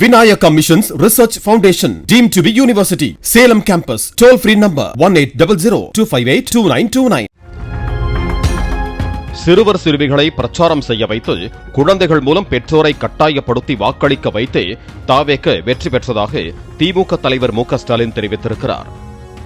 Vinayaka Missions Research Foundation, deemed to be university. Salem campus. Toll free number 1800-258-2929. சிறுவர் சிறுமிகளை பிரச்சாரம் செய்ய வைத்து குழந்தைகள் மூலம் பெற்றோரை கட்டாயப்படுத்தி வாக்களிக்க வைத்து தாவேக வெற்றி பெற்றதாக திமுக தலைவர் மு க ஸ்டாலின் தெரிவித்திருக்கிறார்.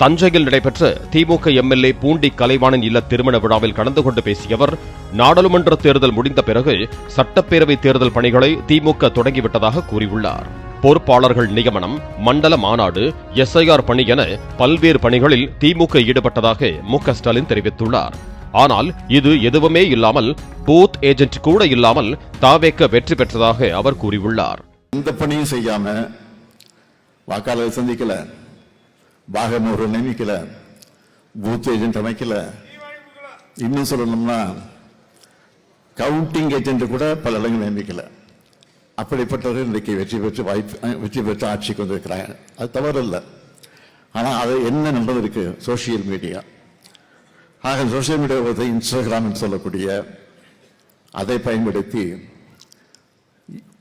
தஞ்சையில் நடைபெற்ற திமுக எம்எல்ஏ பூண்டி கலைவாணன் இல்ல திருமண விழாவில் கலந்து கொண்டு பேசிய அவர், நாடாளுமன்ற தேர்தல் முடிந்த பிறகு சட்டப்பேரவை தேர்தல் பணிகளை திமுக தொடங்கிவிட்டதாக கூறியுள்ளார். பொறுப்பாளர்கள் நியமனம், மண்டல மாநாடு, எஸ்ஐஆர் பணி என பல்வேறு பணிகளில் திமுக ஈடுபட்டதாக மு க ஸ்டாலின் தெரிவித்துள்ளார். ஆனால் இது எதுவுமே இல்லாமல், பூத் ஏஜென்ட் கூட இல்லாமல் தாவேக வெற்றி பெற்றதாக அவர் கூறியுள்ளார். இந்த பணியும் செய்யாம வாக்காளர் சந்திக்கல, பாகமோர் நியமிக்கல, பூத் ஏஜென்ட் அமைக்கல, இன்னும் சொல்லணும்னா கவுண்டிங் ஏஜென்ட் கூட பல இடங்கள் நியமிக்கல. அப்படிப்பட்டவர்கள் இன்றைக்கு வெற்றி பெற்று ஆட்சிக்கு வந்திருக்கிறாங்க. அது தவறு இல்லை. ஆனால் அது என்ன நடந்திருக்கு? Social media. ஆக சோசியல் மீடியா இன்ஸ்டாகிராம் சொல்லக்கூடிய அதை பயன்படுத்தி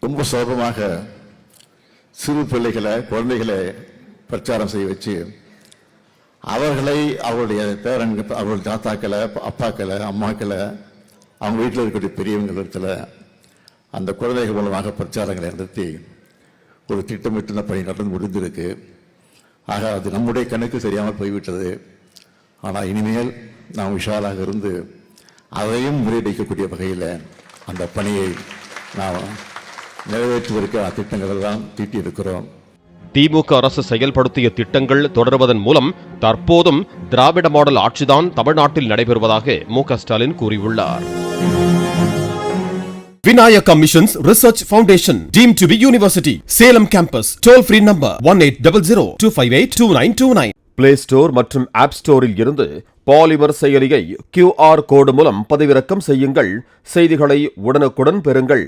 ரொம்ப சுலபமாக சிறு பிள்ளைகளை, குழந்தைகளை பிரச்சாரம் செய்ய வச்சு அவர்களை, அவருடைய பேரன்கள், அவருடைய தாத்தாக்களை, அப்பாக்களை, அம்மாக்களை, அவங்க வீட்டில் இருக்கக்கூடிய பெரியவங்களிடத்தில் அந்த குழந்தைகள் மூலமாக பிரச்சாரங்களை நடத்தி ஒரு திட்டமிட்டு பணி நடந்து முடிந்திருக்கு. ஆக அது நம்முடைய கணக்கு சரியாமல் போய்விட்டது. ஆனால் இனிமேல் நாம் விஷாலாக இருந்து அதையும் முறியடிக்கக்கூடிய வகையில் அந்த பணியை நாம் நிறைவேற்றுவதற்கு திட்டங்கள் தான் தீட்டியிருக்கிறோம். திமுக அரசு செயல்படுத்திய திட்டங்கள் தொடர்வதன் மூலம் தற்போதும் திராவிட மாடல் ஆட்சிதான் தமிழ்நாட்டில் நடைபெறுவதாக மு க ஸ்டாலின் கூறியுள்ளார். Vinayaka Missions Research Foundation, deemed to be university. Salem campus. Toll free number 1800-258-2929. Play store மற்றும் ஆப் ஸ்டோரில் இருந்து பாலிமர் செயலியை QR கோடு மூலம் பதிவிறக்கம் செய்யுங்கள். செய்திகளை உடனுக்குடன் பெறுங்கள்.